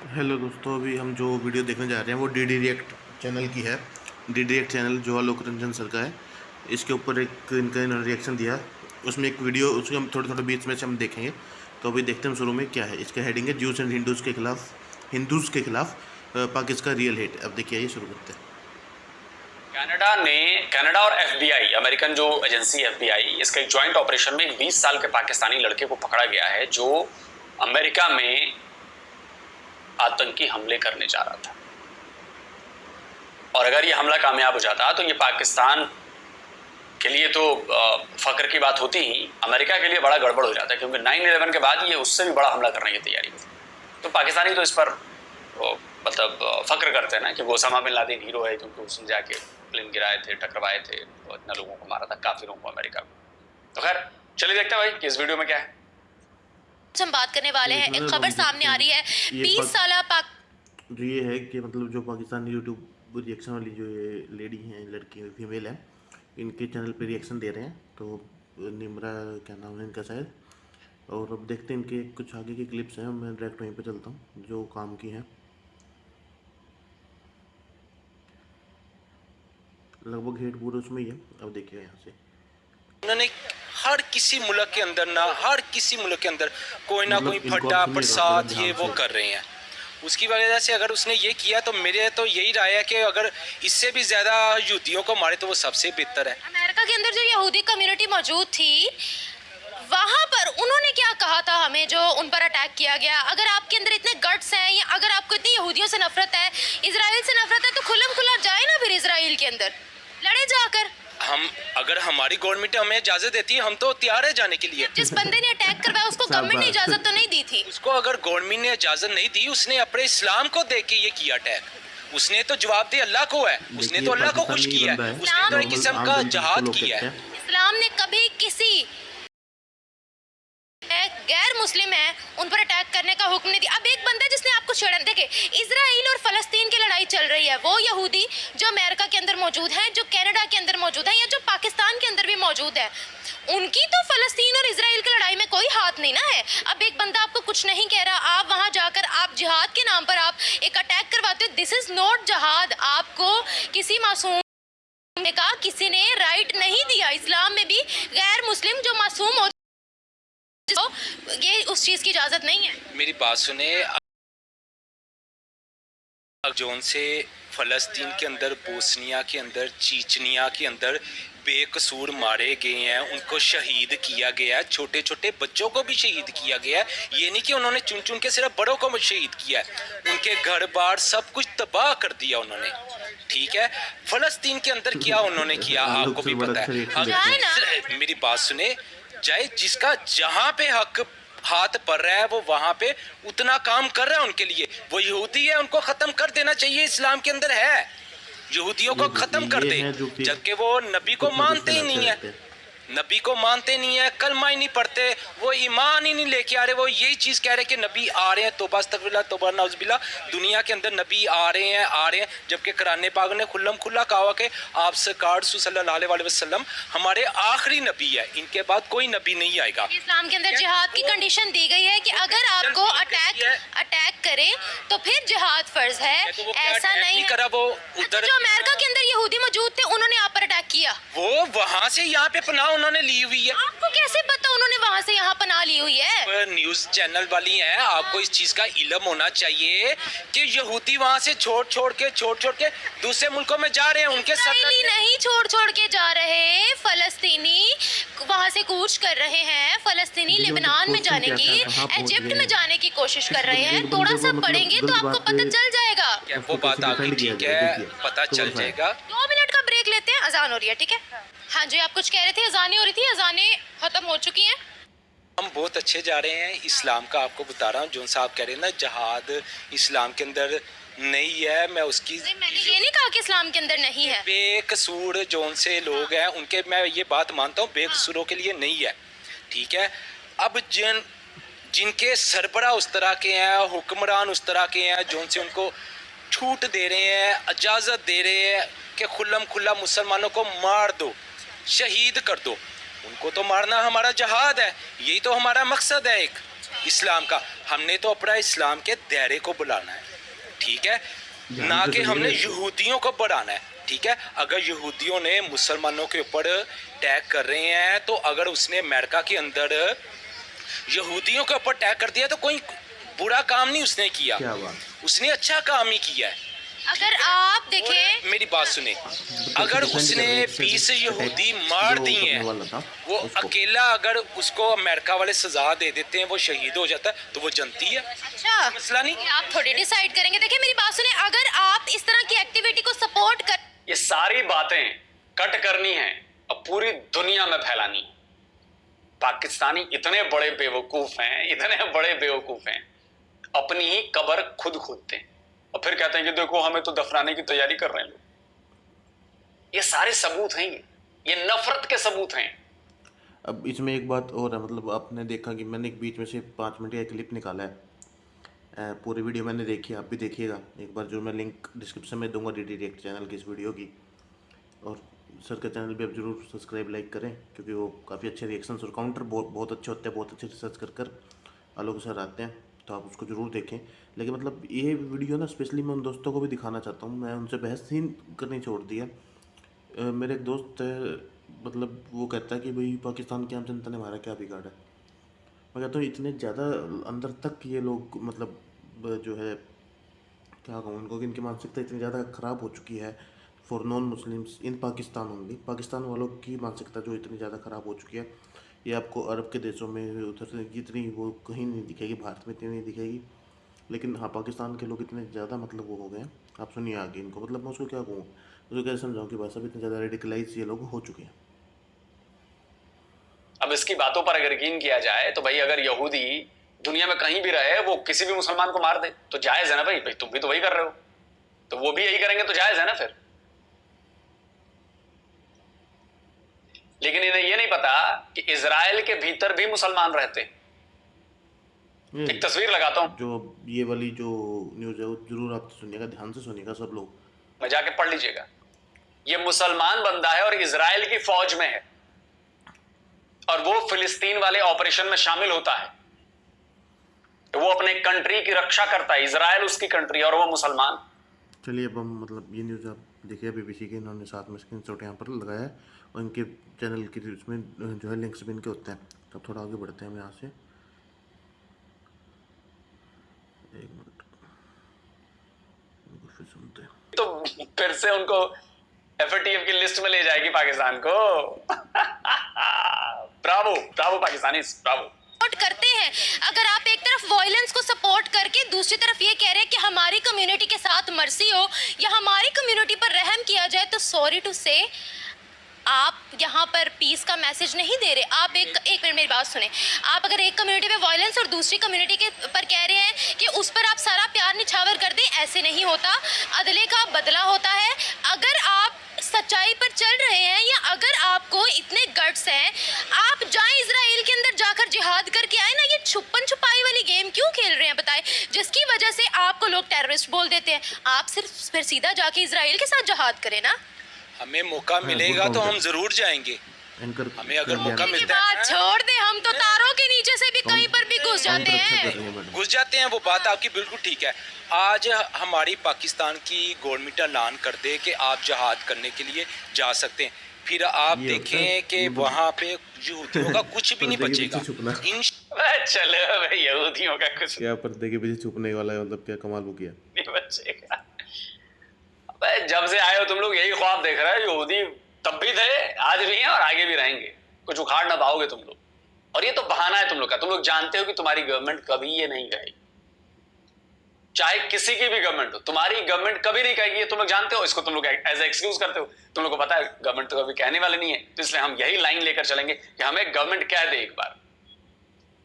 Hello दोस्तों, अभी हम जो वीडियो देखने जा रहे हैं वो डी रिएक्ट चैनल की है। डी रिएक्ट चैनल जो आलोक रंजन सर का है। इसके ऊपर एक इनका इन्होंने रिएक्शन दिया, उसमें एक वीडियो उसके हम थोड़े थोड़े बीच में से हम देखेंगे। तो अभी देखते हैं शुरू में क्या है। इसका हेडिंग है ज्यूज एंड हिंदूज़ के खिलाफ पाकिस्तान रियल हेट। अब देखिए, ये शुरू करते हैं। कनाडा और एफबीआई, अमेरिकन जो एजेंसी एफबीआई, इसका एक ज्वाइंट ऑपरेशन में 20 साल के पाकिस्तानी लड़के को पकड़ा गया है जो अमेरिका में आतंकी हमले करने जा रहा था। और अगर ये हमला कामयाब हो जाता तो ये पाकिस्तान के लिए तो फख्र की बात होती ही, अमेरिका के लिए बड़ा गड़बड़ हो जाता है, क्योंकि 9/11 के बाद ये उससे भी बड़ा हमला करने की तैयारी थी। तो पाकिस्तानी तो इस पर मतलब फख्र करते हैं ना कि वो ओसामा बिन लादेन हीरो है, क्योंकि उसने जाके प्लेन गिराए थे, टकराए थे और इतना लोगों को मारा था, काफिरों को, अमेरिका को। तो खैर चलिए देखते हैं भाई कि इस वीडियो में क्या है। हम बात करने वाले हैं। एक खबर सामने आ रही है, 20 साल जो ये है कि मतलब जो पाकिस्तानी यूट्यूब रिएक्शन वाली जो ये लेडी हैं, लड़की फीमेल है, इनके चैनल पे रिएक्शन दे रहे हैं। तो निम्रा क्या नाम है इनका शायद। और अब देखते हैं इनके कुछ आगे की क्लिप्स हैं। मैं डायरेक्ट वहीं पे चलता हूँ जो काम की हैं। लगभग हेड पूरा उसमें ही है। अब देखिए यहाँ से उन्होंने हर किसी मुल्क के अंदर कोई ना कोई फड्डा प्रसाद ये वो कर रहे हैं। उसकी वजह से अगर उसने ये किया तो मेरे तो यही राय है कि अगर इससे भी ज्यादा यहूदियों को मारे तो वो सबसे बेहतर है। अमेरिका के अंदर जो यहूदी कम्युनिटी मौजूद थी, वहां पर उन्होंने क्या कहा था हमें, जो उन पर अटैक किया गया। अगर आपके अंदर इतने गट्स हैं या अगर आपको इतनी यहूदियों से नफरत है, इजराइल से नफरत है, तो खुल्लम खुल्ला जाए ना फिर इजराइल के अंदर लड़े जाकर। हम अगर हमारी गवर्नमेंट हमें इजाजत देती है हम तो तैयार है जाने के लिए। जिस बंदे ने अटैक करवाया उसको गवर्नमेंट ने इजाजत तो नहीं दी थी। उसको अगर गवर्नमेंट ने इजाजत नहीं दी, उसने अपने इस्लाम को देख के ये किया अटैक। उसने तो जवाब दिया अल्लाह को है, उसने तो अल्लाह को खुश किया है, उसने तो एक किस्म का जहाद किया है। इस्लाम ने कभी किसी गैर मुस्लिम है उन पर अटैक करने का हुक्म नहीं दिया। अब एक बंदा जिसने आपको छेड़ा, देखे इजराइल और फलस्तीन की लड़ाई चल रही है, वो यहूदी जो अमेरिका के अंदर मौजूद हैं, जो कनाडा के अंदर मौजूद है या जो पाकिस्तान के अंदर भी मौजूद है, उनकी तो फलस्तीन और इजराइल की लड़ाई में कोई हाथ नहीं ना है। अब एक बंदा आपको कुछ नहीं कह रहा, आप वहां जाकर आप जिहाद के नाम पर आप एक अटैक करवाते हो। दिस इज नॉट जहाद। आपको किसी मासूम का किसी ने राइट नहीं दिया। इस्लाम में भी गैर मुस्लिम जो मासूम हो, ये उस चीज की इजाजत नहीं है। मेरी बात सुने, जोन से फलस्तीन के अंदर, बोस्निया के अंदर, चीचनिया के अंदर बेकसूर मारे गए हैं, उनको शहीद किया गया है, छोटे छोटे बच्चों को भी शहीद किया गया है। ये नहीं कि उन्होंने चुन चुन के सिर्फ बड़ों को शहीद किया है, उनके घर बार सब कुछ तबाह कर दिया उन्होंने। ठीक है, फलस्तीन के अंदर क्या उन्होंने किया आपको भी पता है। मेरी बात सुने, चाहे जिसका जहाँ पे हक हाथ पड़ रहा है वो वहां पे उतना काम कर रहा है उनके लिए। वो यहूदी है, उनको खत्म कर देना चाहिए। इस्लाम के अंदर है यहूदियों को खत्म कर दे, जबकि वो नबी को मानते ही नहीं है, नबी को मानते नहीं है, कलमा ही नहीं पढ़ते, वो ईमान ही नहीं लेके आ रहे। वो यही चीज कह रहे कि नबी आ रहे हैं, तौबा अस्तगफिरुल्लाह तौबा नौजुबिल्लाह, दुनिया के अंदर नबी आ रहे हैं, जबकि कुरान पाक ने खुल्लम खुल्ला कहा कि आप सरकार सल्लल्लाहु अलैहि वसल्लम हमारे आखिरी नबी है, इनके बाद कोई नबी नहीं आएगा। इस्लाम के अंदर जिहाद की कंडीशन दी गई है कि अगर आपको अटैक करे तो फिर जिहाद फर्ज है। ऐसा नहीं करा वो उधर। जो अमेरिका के अंदर यहूदी मौजूद थे उन्होंने आप पर अटैक किया, वो वहां से यहाँ पे पनाह उन्होंने ली हुई है। आपको कैसे पता उन्होंने वहां से यहाँ पनाह ली हुई है? न्यूज चैनल वाली हैं, आपको इस चीज का इल्म होना चाहिए कि यहूदी वहां से छोड़ छोड़ के दूसरे मुल्कों में जा रहे हैं। उनके साथ नहीं छोड़ के जा रहे, फलस्तीनी वहां से कूच कर रहे हैं। फलस्तीनी लेबनान में जाने की, इजिप्ट में जाने की कोशिश कर रहे हैं। थोड़ा सा पढ़ेंगे तो आपको पता चल जाएगा। वो बात आपकी ठीक है, पता चल जाएगा। 2 मिनट का ब्रेक लेते हैं, अजान हो रही है। ठीक है, हाँ जी, आप कुछ कह रहे थे। अजानें हो रही थी, अजानें खत्म हो चुकी हैं। हम बहुत अच्छे जा रहे हैं। इस्लाम का आपको बता रहा हूँ, जो साहब कह रहे हैं ना जहाद इस्लाम के अंदर नहीं है, मैं उसकी मैंने ये नहीं कहा कि इस्लाम के अंदर नहीं है। बेकसूर जोन से लोग हैं उनके, मैं ये बात मानता हूँ, बेकसूरों के लिए नहीं है। ठीक है, अब जिनके सरबरा उस तरह के हैं, हुक्मरान उस तरह के हैं, जोन से उनको छूट दे रहे हैं, इजाज़त दे रहे हैं कि खुल्लम खुल्ला मुसलमानों को मार दो, शहीद कर दो, उनको तो मारना हमारा जहाद है। यही तो हमारा मकसद है एक इस्लाम का। हमने तो अपना इस्लाम के दायरे को बढ़ाना है, ठीक है, ना कि हमने यहूदियों को बढ़ाना है, ठीक है। अगर यहूदियों ने मुसलमानों के ऊपर अटैक कर रहे हैं, तो अगर उसने अमेरिका के अंदर यहूदियों के ऊपर अटैक कर दिया तो कोई बुरा काम नहीं उसने किया, क्या बात, उसने अच्छा काम ही किया है। अगर आप देखें, मेरी बात सुने, अगर उसने 20 यहूदी मार दिए हैं, वो अकेला अगर उसको अमेरिका वाले सजा दे देते हैं, वो शहीद हो जाता है, तो वो जनती है, अच्छा मसला नहीं। ये आप थोड़ी डिसाइड करेंगे। देखिए मेरी बात सुने, अगर आप इस तरह की एक्टिविटी को सपोर्ट कर, ये सारी बातें कट करनी है और पूरी दुनिया में फैलानी। पाकिस्तानी इतने बड़े बेवकूफ हैं, इतने बड़े बेवकूफ हैं, अपनी ही कब्र खुद खोदते हैं और फिर कहते हैं कि देखो हमें तो दफनाने की तैयारी कर रहे हैं लोग। ये सारे सबूत हैं, ये नफरत के सबूत हैं। अब इसमें एक बात और है, मतलब आपने देखा कि मैंने एक बीच में से 5 मिनट का क्लिप निकाला है। पूरी वीडियो मैंने देखी, आप भी देखिएगा एक बार, जो मैं लिंक डिस्क्रिप्शन में दूंगा DD रिएक्ट चैनल की इस वीडियो की। और सर का चैनल भी आप जरूर सब्सक्राइब लाइक करें, क्योंकि वो काफ़ी अच्छे रिएक्शंस और काउंटर बहुत अच्छे होते हैं, बहुत अच्छे रिसर्च कर आलोक सर आते हैं, तो आप उसको ज़रूर देखें। लेकिन मतलब ये वीडियो ना स्पेशली मैं उन दोस्तों को भी दिखाना चाहता हूँ, मैं उनसे बहस ही करनी छोड़ दी है। मेरे एक दोस्त है, मतलब वो कहता है कि भाई पाकिस्तान की आम जनता ने हमारा क्या बिगाड़ा है। मैं कहता हूँ इतने ज़्यादा अंदर तक ये लोग, मतलब जो है क्या कहूँ उनको, कि इनकी मानसिकता इतनी ज़्यादा ख़राब हो चुकी है for non Muslims in Pakistan only. Pakistan वालों की मानसिकता जो इतनी ज़्यादा ख़राब हो चुकी है, ये आपको अरब के देशों में उधर से इतनी वो कहीं नहीं दिखेगी, भारत में इतनी नहीं दिखेगी। लेकिन हाँ, पाकिस्तान के लोग इतने ज़्यादा मतलब वो हो गए हैं। आप सुनिए आगे इनको, मतलब मैं उसको क्या कहूँ, उसको कैसे समझाऊँ कि भाई साहब इतने ज़्यादा रेडिकलाइज ये लोग हो चुके हैं। अब इसकी बातों पर अगर यकीन किया जाए तो भाई अगर यहूदी दुनिया में कहीं भी रहे, वो किसी भी मुसलमान को मार दे तो जायज है ना भाई। तुम भी तो वही कर रहे हो, तो वो भी यही करेंगे तो जायज है ना फिर। लेकिन इन्हें यह नहीं पता कि इजराइल के भीतर भी मुसलमान रहते हैं। एक तस्वीर लगाता हूं, जो ये वाली जो न्यूज़ है वो जरूर आप सुनिएगा, ध्यान से सुनिएगा सब लोग, मैं जाके पढ़ लीजिएगा। ये मुसलमान बंदा है और इजराइल की फौज में है, और वो फिलिस्तीन वाले ऑपरेशन में शामिल होता है, तो वो अपने कंट्री की रक्षा करता है। इजराइल उसकी कंट्री और वो मुसलमान। चलिए अब हम, मतलब ये न्यूज़ आप देखिए BBC के, इन्होंने साथ में स्क्रीनशॉट यहाँ पर लगाया है, और इनके चैनल की उसमें जो है लिंक्स भी इनके होते हैं। तो थोड़ा आगे बढ़ते हैं हम यहाँ से, एक मिनट फिर सुनते हैं। तो फिर से उनको FATF की लिस्ट में ले जाएगी पाकिस्तान को। Bravo Bravo Pakistani, Bravo. Support करते हैं। अगर आप एक तरफ वायलेंस को सपोर्ट करके दूसरी तरफ ये कह रहे हैं कि हमारी कम्युनिटी के साथ मर्सी हो या हमारी कम्युनिटी पर रहम किया जाए, तो सॉरी टू से आप यहाँ पर पीस का मैसेज नहीं दे रहे। आप एक मिनट मेरी बात सुने। आप अगर एक कम्युनिटी पे वायलेंस और दूसरी कम्युनिटी के पर कह रहे हैं कि उस पर आप सारा प्यार निछावर कर दें, ऐसे नहीं होता। अदले का बदला होता है। अगर आप सच्चाई पर चल रहे हैं या अगर आपको इतने गट्स हैं, आप जाएं इजराइल के अंदर जाकर जिहाद करके आए ना। ये छुपन छुपाई वाली गेम क्यों खेल रहे हैं बताएं, जिसकी वजह से आपको लोग टेररिस्ट बोल देते हैं। आप सिर्फ फिर सीधा जाके इजराइल के साथ जिहाद करें ना। हमें मौका मिलेगा तो हम जरूर जाएंगे। हमें अगर मौका मिलता है, बात छोड़ दे, हम तो तारों के नीचे से भी कहीं पर भी घुस जाते हैं। वो बात आपकी बिल्कुल ठीक है। आज हमारी पाकिस्तान की गवर्नमेंट ऐलान कर दे कि आप जहाद करने के लिए जा सकते हैं, फिर आप देखें कि वहाँ पे यहूदियों का कुछ भी नहीं बचेगा। चलो भाई, यहूदियों का कुछ क्या पर्दे के पीछे छुपने वाला है, मतलब क्या कमाल हो गया, नहीं बचेगा। जब से आए हो तुम लोग यही ख्वाब देख रहे हो। यहूदी तब भी थे, आज भी हैं और आगे भी रहेंगे। कुछ उखाड़ ना पाओगे तुम लोग। और ये तो बहाना है तुम लोग का। तुम लोग जानते हो कि तुम्हारी गवर्नमेंट कभी ये नहीं कहेगी, चाहे किसी की भी गवर्नमेंट हो, तुम्हारी गवर्नमेंट कभी नहीं कहेगी। तुम लोग जानते हो, इसको तुम लोग एज एक्सक्यूज करते हो। तुम लोग को पता है गवर्नमेंट तो कभी कहने वाले नहीं है, तो इसलिए हम यही लाइन लेकर चलेंगे कि हमें गवर्नमेंट कह दे एक बार।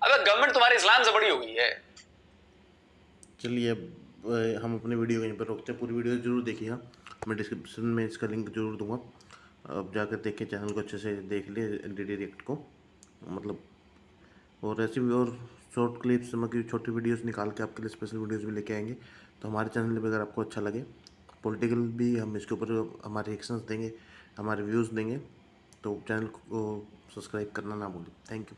अगर गवर्नमेंट तुम्हारे इस्लाम से बड़ी हो गई है। चलिए अब हम अपने वीडियो यहीं पर रोकते हैं। पूरी वीडियो जरूर देखिएगा, मैं डिस्क्रिप्शन में इसका लिंक जरूर दूंगा। अब जाकर देख के चैनल को अच्छे से देख लिए DD रिएक्ट को, मतलब और ऐसी भी और शॉर्ट क्लिप्स, मतलब छोटी वीडियोस निकाल के आपके लिए स्पेशल वीडियोस भी लेके आएंगे। तो हमारे चैनल पर अगर आपको अच्छा लगे, पॉलिटिकल भी हम इसके ऊपर हमारे रिएक्शंस देंगे, हमारे व्यूज़ देंगे, तो चैनल को सब्सक्राइब करना ना भूलें। Thank you.